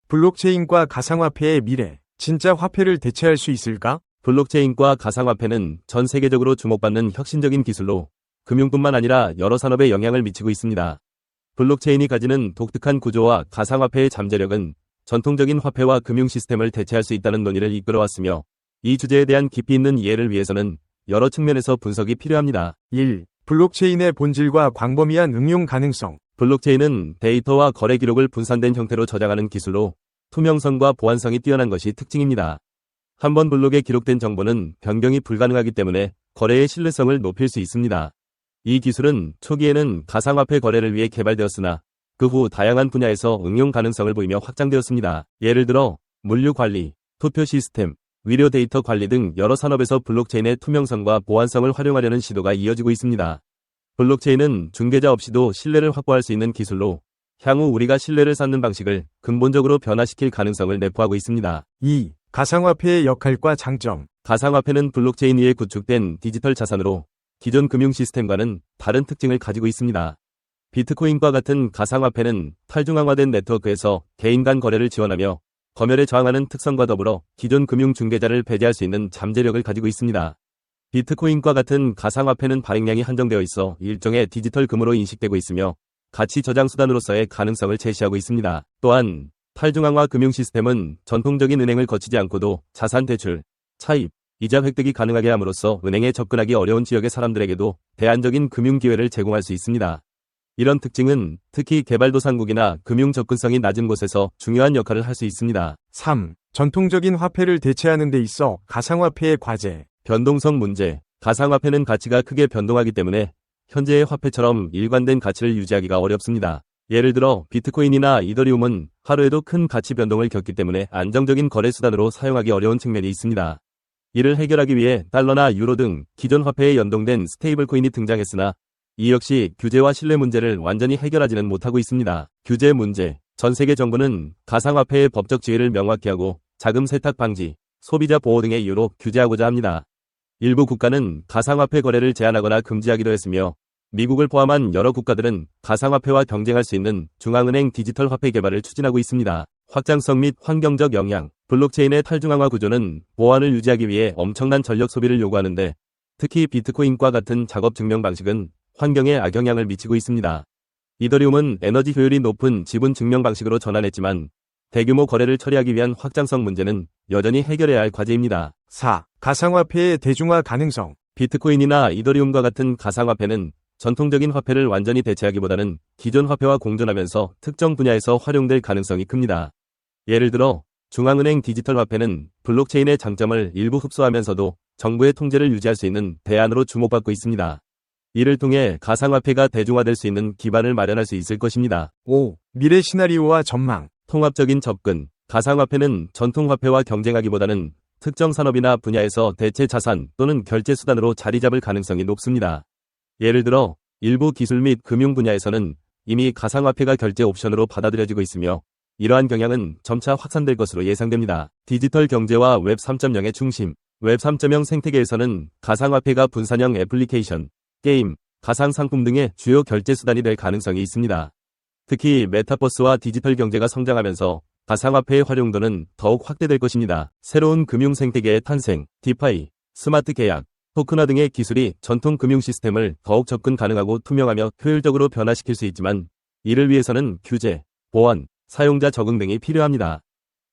블록체인과 가상화폐의 미래, 진짜 화폐를 대체할 수 있을까? 블록체인과 가상화폐는 전 세계적으로 주목받는 혁신적인 기술로 금융뿐만 아니라 여러 산업에 영향을 미치고 있습니다. 블록체인이 가지는 독특한 구조와 가상화폐의 잠재력은 전통적인 화폐와 금융 시스템을 대체할 수 있다는 논의를 이끌어왔으며, 이 주제에 대한 깊이 있는 이해를 위해서는 여러 측면에서 분석이 필요합니다. 1. 블록체인의 본질과 광범위한 응용 가능성. 블록체인은 데이터와 거래 기록을 분산된 형태로 저장하는 기술로 투명성과 보안성이 뛰어난 것이 특징입니다. 한번 블록에 기록된 정보는 변경이 불가능하기 때문에 거래의 신뢰성을 높일 수 있습니다. 이 기술은 초기에는 가상화폐 거래를 위해 개발되었으나 그 후 다양한 분야에서 응용 가능성을 보이며 확장되었습니다. 예를 들어 물류 관리, 투표 시스템, 의료 데이터 관리 등 여러 산업에서 블록체인의 투명성과 보안성을 활용하려는 시도가 이어지고 있습니다. 블록체인은 중개자 없이도 신뢰를 확보할 수 있는 기술로 향후 우리가 신뢰를 쌓는 방식을 근본적으로 변화시킬 가능성을 내포하고 있습니다. 2. 가상화폐의 역할과 장점. 가상화폐는 블록체인 위에 구축된 디지털 자산으로 기존 금융 시스템과는 다른 특징을 가지고 있습니다. 비트코인과 같은 가상화폐는 탈중앙화된 네트워크에서 개인 간 거래를 지원하며 검열에 저항하는 특성과 더불어 기존 금융 중개자를 배제할 수 있는 잠재력을 가지고 있습니다. 비트코인과 같은 가상화폐는 발행량이 한정되어 있어 일종의 디지털 금으로 인식되고 있으며 가치 저장 수단으로서의 가능성을 제시하고 있습니다. 또한 탈중앙화 금융 시스템은 전통적인 은행을 거치지 않고도 자산 대출, 차입, 이자 획득이 가능하게 함으로써 은행에 접근하기 어려운 지역의 사람들에게도 대안적인 금융 기회를 제공할 수 있습니다. 이런 특징은 특히 개발도상국이나 금융 접근성이 낮은 곳에서 중요한 역할을 할 수 있습니다. 3. 전통적인 화폐를 대체하는 데 있어 가상화폐의 과제. 변동성 문제. 가상화폐는 가치가 크게 변동하기 때문에 현재의 화폐처럼 일관된 가치를 유지하기가 어렵습니다. 예를 들어 비트코인이나 이더리움은 하루에도 큰 가치 변동을 겪기 때문에 안정적인 거래 수단으로 사용하기 어려운 측면이 있습니다. 이를 해결하기 위해 달러나 유로 등 기존 화폐에 연동된 스테이블 코인이 등장했으나 이 역시 규제와 신뢰 문제를 완전히 해결하지는 못하고 있습니다. 규제 문제. 전 세계 정부는 가상화폐의 법적 지위를 명확히 하고 자금 세탁 방지, 소비자 보호 등의 이유로 규제하고자 합니다. 일부 국가는 가상화폐 거래를 제한하거나 금지하기도 했으며 미국을 포함한 여러 국가들은 가상화폐와 경쟁할 수 있는 중앙은행 디지털 화폐 개발을 추진하고 있습니다. 확장성 및 환경적 영향. 블록체인의 탈중앙화 구조는 보안을 유지하기 위해 엄청난 전력 소비를 요구하는데 특히 비트코인과 같은 작업 증명 방식은 환경에 악영향을 미치고 있습니다. 이더리움은 에너지 효율이 높은 지분 증명 방식으로 전환했지만 대규모 거래를 처리하기 위한 확장성 문제는 여전히 해결해야 할 과제입니다. 4. 가상화폐의 대중화 가능성. 비트코인이나 이더리움과 같은 가상화폐는 전통적인 화폐를 완전히 대체하기보다는 기존 화폐와 공존하면서 특정 분야에서 활용될 가능성이 큽니다. 예를 들어 중앙은행 디지털 화폐는 블록체인의 장점을 일부 흡수하면서도 정부의 통제를 유지할 수 있는 대안으로 주목받고 있습니다. 이를 통해 가상화폐가 대중화될 수 있는 기반을 마련할 수 있을 것입니다. 5. 미래 시나리오와 전망. 통합적인 접근. 가상화폐는 전통화폐와 경쟁하기보다는 특정 산업이나 분야에서 대체 자산 또는 결제 수단으로 자리 잡을 가능성이 높습니다. 예를 들어 일부 기술 및 금융 분야에서는 이미 가상화폐가 결제 옵션으로 받아들여지고 있으며 이러한 경향은 점차 확산될 것으로 예상됩니다. 디지털 경제와 웹 3.0의 중심. 웹 3.0 생태계에서는 가상화폐가 분산형 애플리케이션, 게임, 가상 상품 등의 주요 결제 수단이 될 가능성이 있습니다. 특히 메타버스와 디지털 경제가 성장하면서 가상화폐의 활용도는 더욱 확대될 것입니다. 새로운 금융 생태계의 탄생, 디파이, 스마트 계약, 토큰화 등의 기술이 전통 금융 시스템을 더욱 접근 가능하고 투명하며 효율적으로 변화시킬 수 있지만 이를 위해서는 규제, 보안, 사용자 적응 등이 필요합니다.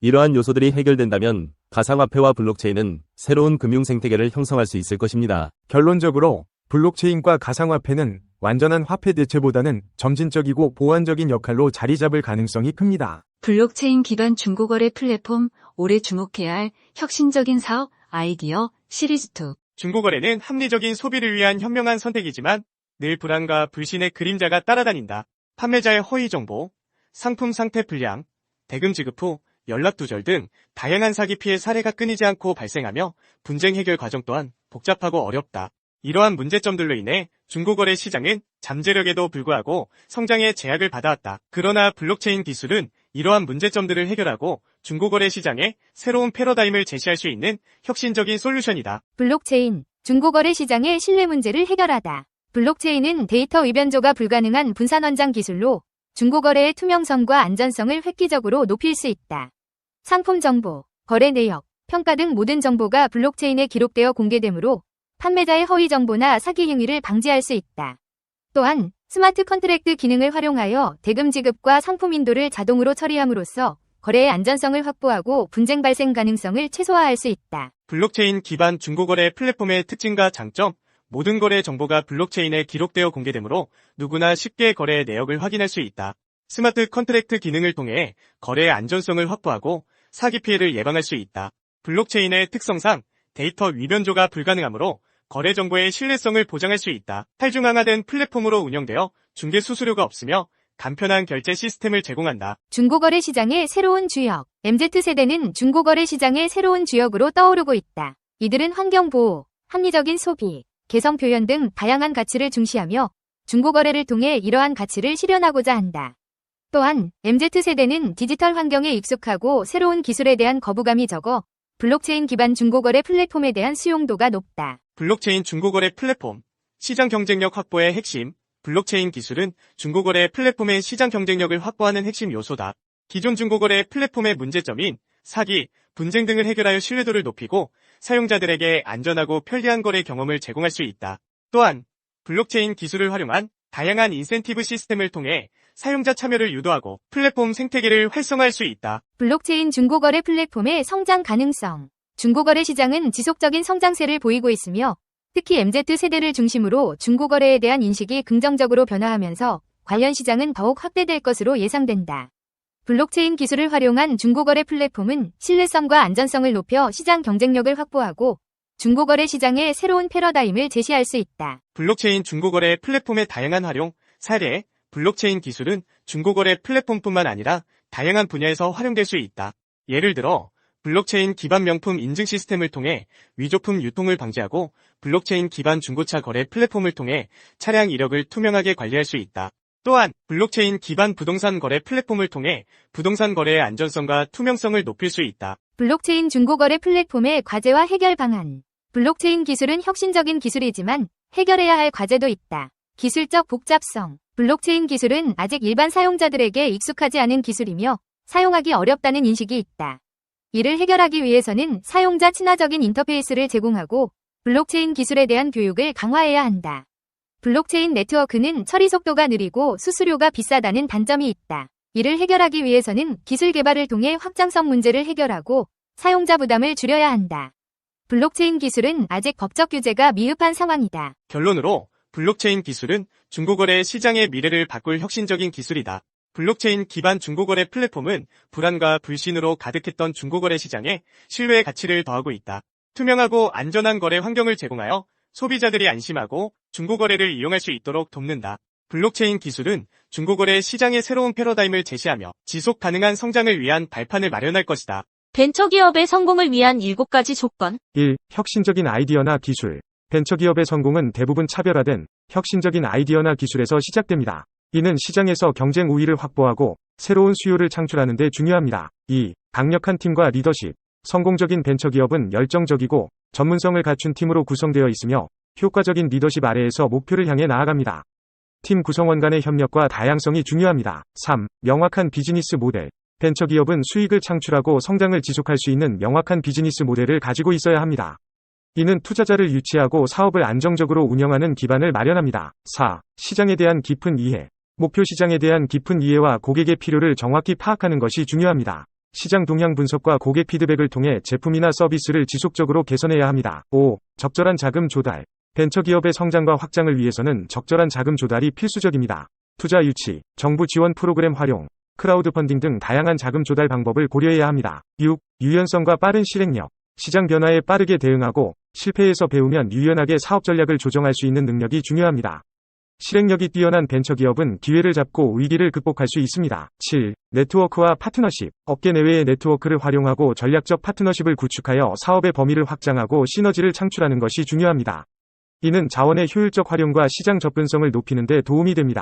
이러한 요소들이 해결된다면 가상화폐와 블록체인은 새로운 금융 생태계를 형성할 수 있을 것입니다. 결론적으로 블록체인과 가상화폐는 완전한 화폐 대체보다는 점진적이고 보완적인 역할로 자리 잡을 가능성이 큽니다. 블록체인 기반 중고거래 플랫폼, 올해 주목해야 할 혁신적인 사업, 아이디어, 시리즈 2. 중고거래는 합리적인 소비를 위한 현명한 선택이지만 늘 불안과 불신의 그림자가 따라다닌다. 판매자의 허위 정보, 상품 상태 불량, 대금 지급 후 연락 두절 등 다양한 사기 피해 사례가 끊이지 않고 발생하며 분쟁 해결 과정 또한 복잡하고 어렵다. 이러한 문제점들로 인해 중고거래 시장은 잠재력에도 불구하고 성장에 제약을 받아왔다. 그러나 블록체인 기술은 이러한 문제점들을 해결하고 중고거래 시장에 새로운 패러다임을 제시할 수 있는 혁신적인 솔루션이다. 블록체인, 중고거래 시장의 신뢰 문제를 해결하다. 블록체인은 데이터 위변조가 불가능한 분산 원장 기술로 중고거래의 투명성과 안전성을 획기적으로 높일 수 있다. 상품 정보, 거래 내역, 평가 등 모든 정보가 블록체인에 기록되어 공개되므로 판매자의 허위 정보나 사기 행위를 방지할 수 있다. 또한 스마트 컨트랙트 기능을 활용하여 대금 지급과 상품 인도를 자동으로 처리함으로써 거래의 안전성을 확보하고 분쟁 발생 가능성을 최소화할 수 있다. 블록체인 기반 중고거래 플랫폼의 특징과 장점, 모든 거래 정보가 블록체인에 기록되어 공개되므로 누구나 쉽게 거래의 내역을 확인할 수 있다. 스마트 컨트랙트 기능을 통해 거래의 안전성을 확보하고 사기 피해를 예방할 수 있다. 블록체인의 특성상 데이터 위변조가 불가능하므로 거래 정보의 신뢰성을 보장할 수 있다. 탈중앙화된 플랫폼으로 운영되어 중개 수수료가 없으며 간편한 결제 시스템을 제공한다. 중고거래 시장의 새로운 주역. MZ세대는 중고거래 시장의 새로운 주역으로 떠오르고 있다. 이들은 환경보호, 합리적인 소비, 개성 표현 등 다양한 가치를 중시하며 중고거래를 통해 이러한 가치를 실현하고자 한다. 또한 MZ세대는 디지털 환경에 익숙하고 새로운 기술에 대한 거부감이 적어 블록체인 기반 중고거래 플랫폼에 대한 수용도가 높다. 블록체인 중고거래 플랫폼, 시장 경쟁력 확보의 핵심. 블록체인 기술은 중고거래 플랫폼의 시장 경쟁력을 확보하는 핵심 요소다. 기존 중고거래 플랫폼의 문제점인 사기, 분쟁 등을 해결하여 신뢰도를 높이고 사용자들에게 안전하고 편리한 거래 경험을 제공할 수 있다. 또한 블록체인 기술을 활용한 다양한 인센티브 시스템을 통해 사용자 참여를 유도하고 플랫폼 생태계를 활성화할 수 있다. 블록체인 중고거래 플랫폼의 성장 가능성. 중고거래 시장은 지속적인 성장세를 보이고 있으며 특히 MZ세대를 중심으로 중고거래에 대한 인식이 긍정적으로 변화하면서 관련 시장은 더욱 확대될 것으로 예상된다. 블록체인 기술을 활용한 중고거래 플랫폼은 신뢰성과 안전성을 높여 시장 경쟁력을 확보하고 중고거래 시장의 새로운 패러다임을 제시할 수 있다. 블록체인 중고거래 플랫폼의 다양한 활용, 사례. 블록체인 기술은 중고거래 플랫폼뿐만 아니라 다양한 분야에서 활용될 수 있다. 예를 들어 블록체인 기반 명품 인증 시스템을 통해 위조품 유통을 방지하고 블록체인 기반 중고차 거래 플랫폼을 통해 차량 이력을 투명하게 관리할 수 있다. 또한 블록체인 기반 부동산 거래 플랫폼을 통해 부동산 거래의 안전성과 투명성을 높일 수 있다. 블록체인 중고거래 플랫폼의 과제와 해결 방안. 블록체인 기술은 혁신적인 기술이지만 해결해야 할 과제도 있다. 기술적 복잡성. 블록체인 기술은 아직 일반 사용자들에게 익숙하지 않은 기술이며 사용하기 어렵다는 인식이 있다. 이를 해결하기 위해서는 사용자 친화적인 인터페이스를 제공하고 블록체인 기술에 대한 교육을 강화해야 한다. 블록체인 네트워크는 처리 속도가 느리고 수수료가 비싸다는 단점이 있다. 이를 해결하기 위해서는 기술 개발을 통해 확장성 문제를 해결하고 사용자 부담을 줄여야 한다. 블록체인 기술은 아직 법적 규제가 미흡한 상황이다. 결론으로 블록체인 기술은 중고거래 시장의 미래를 바꿀 혁신적인 기술이다. 블록체인 기반 중고거래 플랫폼은 불안과 불신으로 가득했던 중고거래 시장에 신뢰의 가치를 더하고 있다. 투명하고 안전한 거래 환경을 제공하여 소비자들이 안심하고 중고거래를 이용할 수 있도록 돕는다. 블록체인 기술은 중고거래 시장의 새로운 패러다임을 제시하며 지속 가능한 성장을 위한 발판을 마련할 것이다. 벤처기업의 성공을 위한 7가지 조건. 1. 혁신적인 아이디어나 기술. 벤처기업의 성공은 대부분 차별화된 혁신적인 아이디어나 기술에서 시작됩니다. 이는 시장에서 경쟁 우위를 확보하고 새로운 수요를 창출하는 데 중요합니다. 2. 강력한 팀과 리더십. 성공적인 벤처기업은 열정적이고 전문성을 갖춘 팀으로 구성되어 있으며 효과적인 리더십 아래에서 목표를 향해 나아갑니다. 팀 구성원 간의 협력과 다양성이 중요합니다. 3. 명확한 비즈니스 모델. 벤처기업은 수익을 창출하고 성장을 지속할 수 있는 명확한 비즈니스 모델을 가지고 있어야 합니다. 이는 투자자를 유치하고 사업을 안정적으로 운영하는 기반을 마련합니다. 4. 시장에 대한 깊은 이해. 목표 시장에 대한 깊은 이해와 고객의 필요를 정확히 파악하는 것이 중요합니다. 시장 동향 분석과 고객 피드백을 통해 제품이나 서비스를 지속적으로 개선해야 합니다. 5. 적절한 자금 조달. 벤처기업의 성장과 확장을 위해서는 적절한 자금 조달이 필수적입니다. 투자 유치, 정부 지원 프로그램 활용, 크라우드 펀딩 등 다양한 자금 조달 방법을 고려해야 합니다. 6. 유연성과 빠른 실행력. 시장 변화에 빠르게 대응하고 실패에서 배우면 유연하게 사업 전략을 조정할 수 있는 능력이 중요합니다. 실행력이 뛰어난 벤처기업은 기회를 잡고 위기를 극복할 수 있습니다. 7. 네트워크와 파트너십. 업계 내외의 네트워크를 활용하고 전략적 파트너십을 구축하여 사업의 범위를 확장하고 시너지를 창출하는 것이 중요합니다. 이는 자원의 효율적 활용과 시장 접근성을 높이는 데 도움이 됩니다.